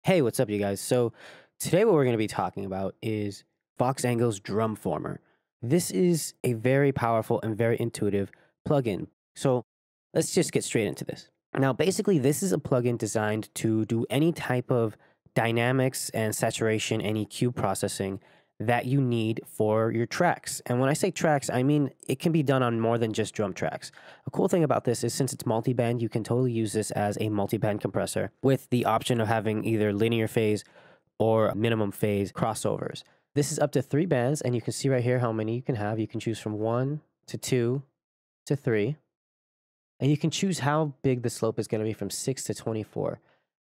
Hey, what's up, you guys? So today what we're going to be talking about is Voxengo's Drumformer. This is a very powerful and very intuitive plugin. So let's just get straight into this. Now, basically, this is a plugin designed to do any type of dynamics and saturation and EQ processing that you need for your tracks. And when I say tracks, I mean it can be done on more than just drum tracks. A cool thing about this is since it's multi-band, you can totally use this as a multi-band compressor with the option of having either linear phase or minimum phase crossovers. This is up to 3 bands, and you can see right here how many you can have. You can choose from 1 to 2 to 3. And you can choose how big the slope is going to be from 6 to 24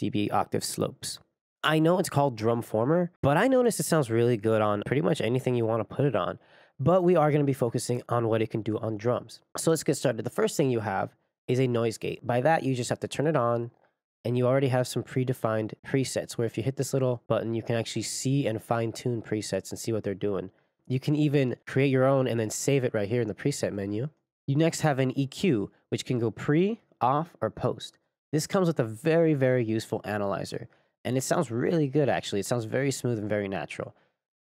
dB octave slopes. I know it's called Drumformer, but I noticed it sounds really good on pretty much anything you want to put it on. But we are going to be focusing on what it can do on drums. So let's get started. The first thing you have is a noise gate. By that, you just have to turn it on, and you already have some predefined presets where if you hit this little button, you can actually see and fine-tune presets and see what they're doing. You can even create your own and then save it right here in the preset menu. You next have an EQ, which can go pre, off, or post. This comes with a very, very useful analyzer. And it sounds really good, actually. It sounds very smooth and very natural.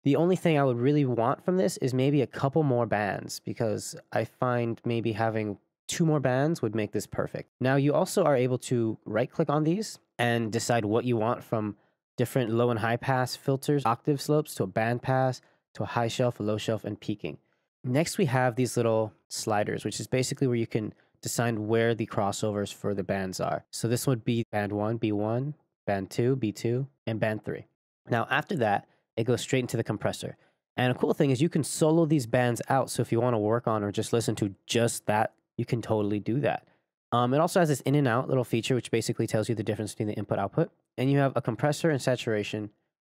The only thing I would really want from this is maybe a couple more bands, because I find maybe having 2 more bands would make this perfect. Now, you also are able to right-click on these and decide what you want from different low and high pass filters, octave slopes, to a band pass, to a high shelf, a low shelf, and peaking. Next, we have these little sliders, which is basically where you can decide where the crossovers for the bands are. So this would be band 1, B1, band 2, B2, and band 3. Now, after that, it goes straight into the compressor. And a cool thing is you can solo these bands out. So if you want to work on or just listen to just that, you can totally do that. It also has this in and out little feature, which basically tells you the difference between the input output. And you have a compressor and saturation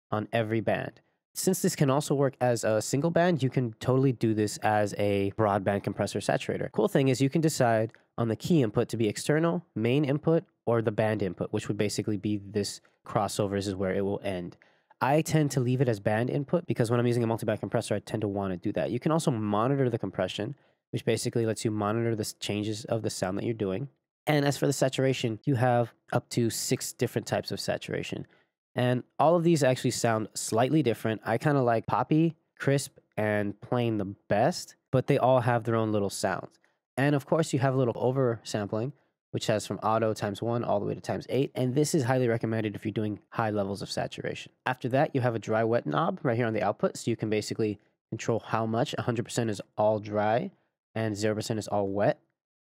on every band. Since this can also work as a single band, you can totally do this as a broadband compressor saturator. Cool thing is you can decide on the key input to be external, main input, or the band input, which would basically be this crossovers is where it will end. I tend to leave it as band input because when I'm using a multi-band compressor, I tend to want to do that. You can also monitor the compression, which basically lets you monitor the changes of the sound that you're doing. And as for the saturation, you have up to 6 different types of saturation. And all of these actually sound slightly different. I kind of like poppy, crisp, and plain the best, but they all have their own little sounds. And of course, you have a little oversampling, which has from auto ×1 all the way to ×8. And this is highly recommended if you're doing high levels of saturation. After that, you have a dry wet knob right here on the output. So you can basically control how much. 100% is all dry and 0% is all wet.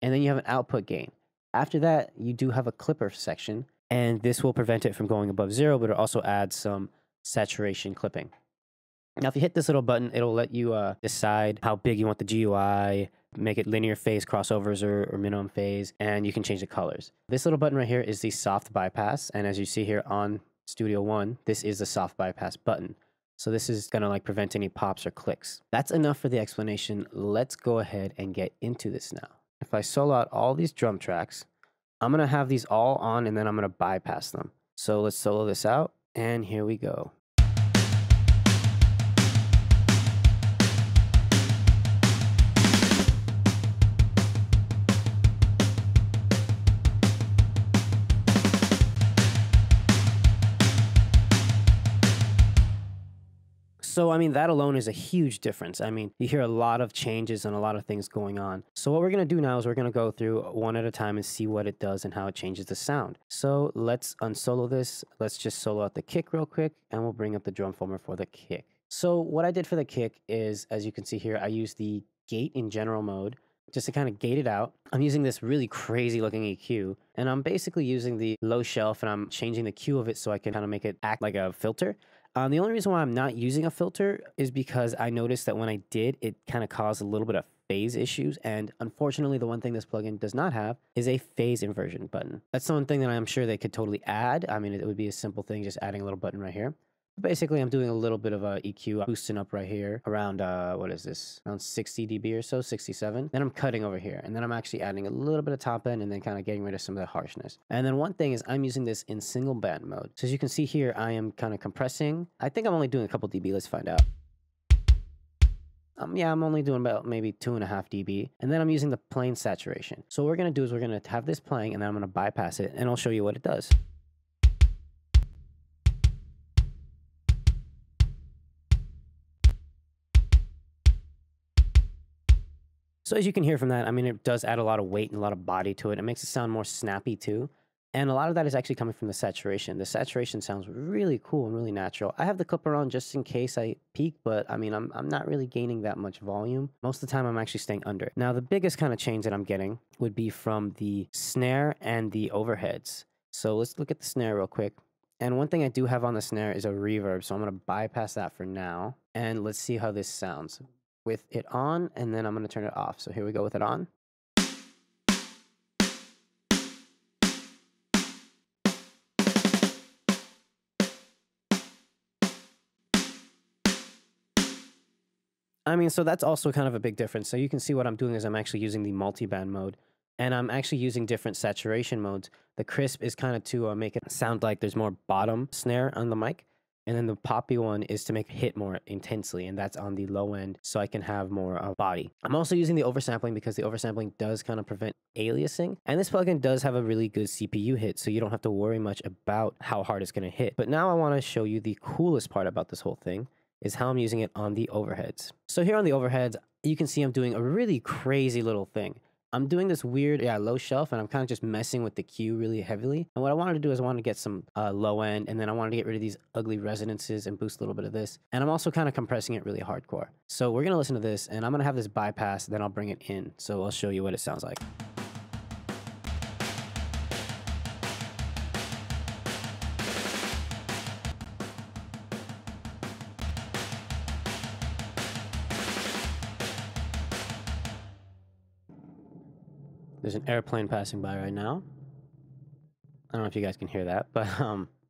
And then you have an output gain. After that, you do have a clipper section. And this will prevent it from going above 0, but it also adds some saturation clipping. Now, if you hit this little button, it'll let you decide how big you want the GUI, make it linear phase crossovers or minimum phase, and you can change the colors. This little button right here is the soft bypass. And as you see here on Studio One, this is the soft bypass button. So this is going to like prevent any pops or clicks. That's enough for the explanation. Let's go ahead and get into this now. If I solo out all these drum tracks, I'm going to have these all on and then I'm going to bypass them. So let's solo this out and here we go. So, I mean, that alone is a huge difference. I mean, you hear a lot of changes and a lot of things going on. So what we're going to do now is we're going to go through one at a time and see what it does and how it changes the sound. So let's unsolo this. Let's just solo out the kick real quick, and we'll bring up the Drumformer for the kick. So what I did for the kick is, as you can see here, I used the gate in general mode just to kind of gate it out. I'm using this really crazy looking EQ, and I'm basically using the low shelf, and I'm changing the Q of it so I can kind of make it act like a filter. The only reason why I'm not using a filter is because I noticed that when I did, it kind of caused a little bit of phase issues. And unfortunately, the one thing this plugin does not have is a phase inversion button. That's the one thing that I'm sure they could totally add. I mean, it would be a simple thing, just adding a little button right here. Basically, I'm doing a little bit of a EQ, boosting up right here around, what is this? Around 60 dB or so, 67. Then I'm cutting over here. And then I'm actually adding a little bit of top end and then kind of getting rid of some of the harshness. And then one thing is I'm using this in single band mode. So as you can see here, I am kind of compressing. I think I'm only doing a couple dB. Let's find out. Yeah, I'm only doing about maybe 2.5 dB. And then I'm using the plain saturation. So what we're going to do is we're going to have this playing and then I'm going to bypass it and I'll show you what it does. So as you can hear from that, I mean, it does add a lot of weight and a lot of body to it. It makes it sound more snappy too. And a lot of that is actually coming from the saturation. The saturation sounds really cool and really natural. I have the clipper on just in case I peak, but I mean, I'm not really gaining that much volume. Most of the time, I'm actually staying under it. Now, the biggest kind of change that I'm getting would be from the snare and the overheads. So let's look at the snare real quick. And one thing I do have on the snare is a reverb, so I'm going to bypass that for now. And let's see how this sounds with it on, and then I'm going to turn it off. So here we go with it on. I mean, so that's also kind of a big difference. So you can see what I'm doing is I'm actually using the multiband mode, and I'm actually using different saturation modes. The crisp is kind of to make it sound like there's more bottom snare on the mic, and then the poppy one is to make it hit more intensely, and that's on the low end, so I can have more body. I'm also using the oversampling because the oversampling does kind of prevent aliasing, and this plugin does have a really good CPU hit, so you don't have to worry much about how hard it's going to hit. But now I want to show you the coolest part about this whole thing, is how I'm using it on the overheads. So here on the overheads, you can see I'm doing a really crazy little thing. I'm doing this weird, low shelf, and I'm kind of just messing with the Q really heavily. And what I wanted to do is I wanted to get some low end, and then I wanted to get rid of these ugly resonances and boost a little bit of this. And I'm also kind of compressing it really hardcore. So we're gonna listen to this, and I'm gonna have this bypass, then I'll bring it in. So I'll show you what it sounds like. There's an airplane passing by right now. I don't know if you guys can hear that, but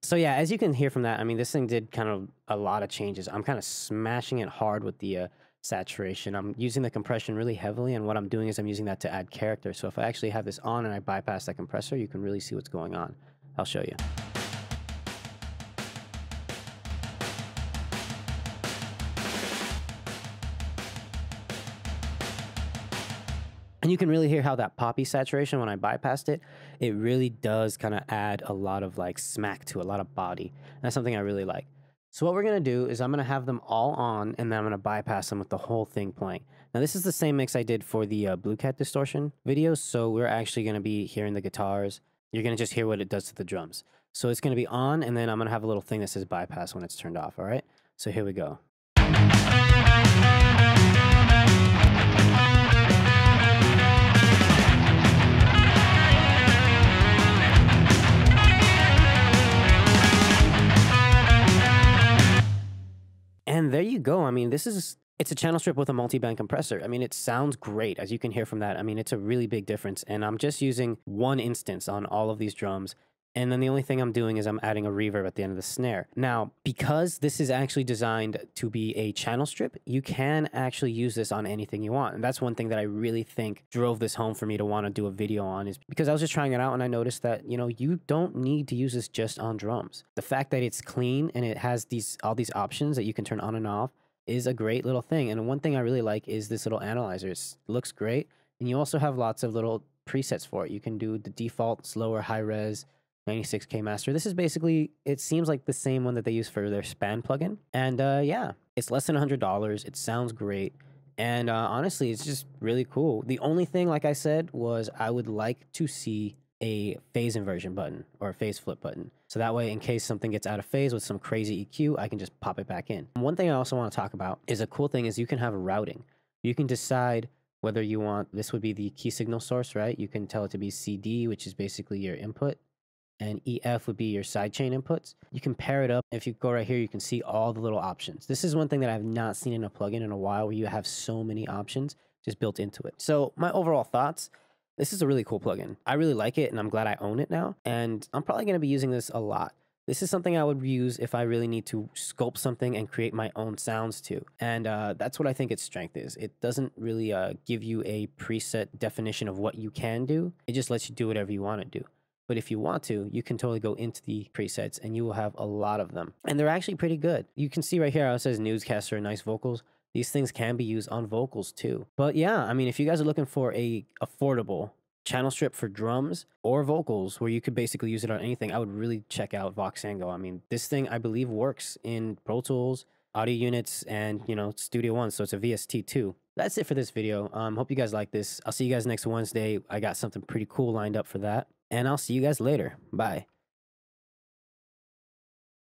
so yeah, as you can hear from that, I mean, this thing did kind of a lot of changes. I'm kind of smashing it hard with the saturation. I'm using the compression really heavily, and what I'm doing is I'm using that to add character. So if I actually have this on and I bypass that compressor, you can really see what's going on. I'll show you. And you can really hear how that poppy saturation, when I bypassed it, it really does kind of add a lot of like smack to it, a lot of body. And that's something I really like. So what we're going to do is I'm going to have them all on, and then I'm going to bypass them with the whole thing playing. Now this is the same mix I did for the Blue Cat distortion video. So we're actually going to be hearing the guitars. You're going to just hear what it does to the drums. So it's going to be on, and then I'm going to have a little thing that says bypass when it's turned off. All right. So here we go. And there you go. I mean, it's a channel strip with a multi-band compressor. I mean, it sounds great, as you can hear from that. I mean, it's a really big difference. And I'm just using one instance on all of these drums. And then the only thing I'm doing is I'm adding a reverb at the end of the snare. Now, because this is actually designed to be a channel strip, you can actually use this on anything you want. And that's one thing that I really think drove this home for me to want to do a video on, is because I was just trying it out and I noticed that, you know, you don't need to use this just on drums. The fact that it's clean and it has all these options that you can turn on and off is a great little thing. And one thing I really like is this little analyzer. It looks great. And you also have lots of little presets for it. You can do the default slower high res 96K master. This is basically, it seems like the same one that they use for their span plugin. And yeah, it's less than $100. It sounds great. And honestly, it's just really cool. The only thing, like I said, was I would like to see a phase inversion button or a phase flip button. So that way, in case something gets out of phase with some crazy EQ, I can just pop it back in. One thing I also want to talk about is a cool thing is you can have routing. You can decide whether you want, this would be the key signal source, right? You can tell it to be CD, which is basically your input, and EF would be your sidechain inputs. You can pair it up. If you go right here, you can see all the little options. This is one thing that I've not seen in a plugin in a while, where you have so many options just built into it. So my overall thoughts, this is a really cool plugin. I really like it, and I'm glad I own it now. And I'm probably going to be using this a lot. This is something I would use if I really need to sculpt something and create my own sounds too. And that's what I think its strength is. It doesn't really give you a preset definition of what you can do. It just lets you do whatever you want to do. But if you want to, you can totally go into the presets and you will have a lot of them. And they're actually pretty good. You can see right here how it says newscaster and nice vocals. These things can be used on vocals too. But yeah, I mean, if you guys are looking for a affordable channel strip for drums or vocals where you could basically use it on anything, I would really check out Voxengo. I mean, this thing I believe works in Pro Tools, audio units and, Studio One. So it's a VST2. That's it for this video. Hope you guys like this. I'll see you guys next Wednesday. I got something pretty cool lined up for that. And I'll see you guys later. Bye.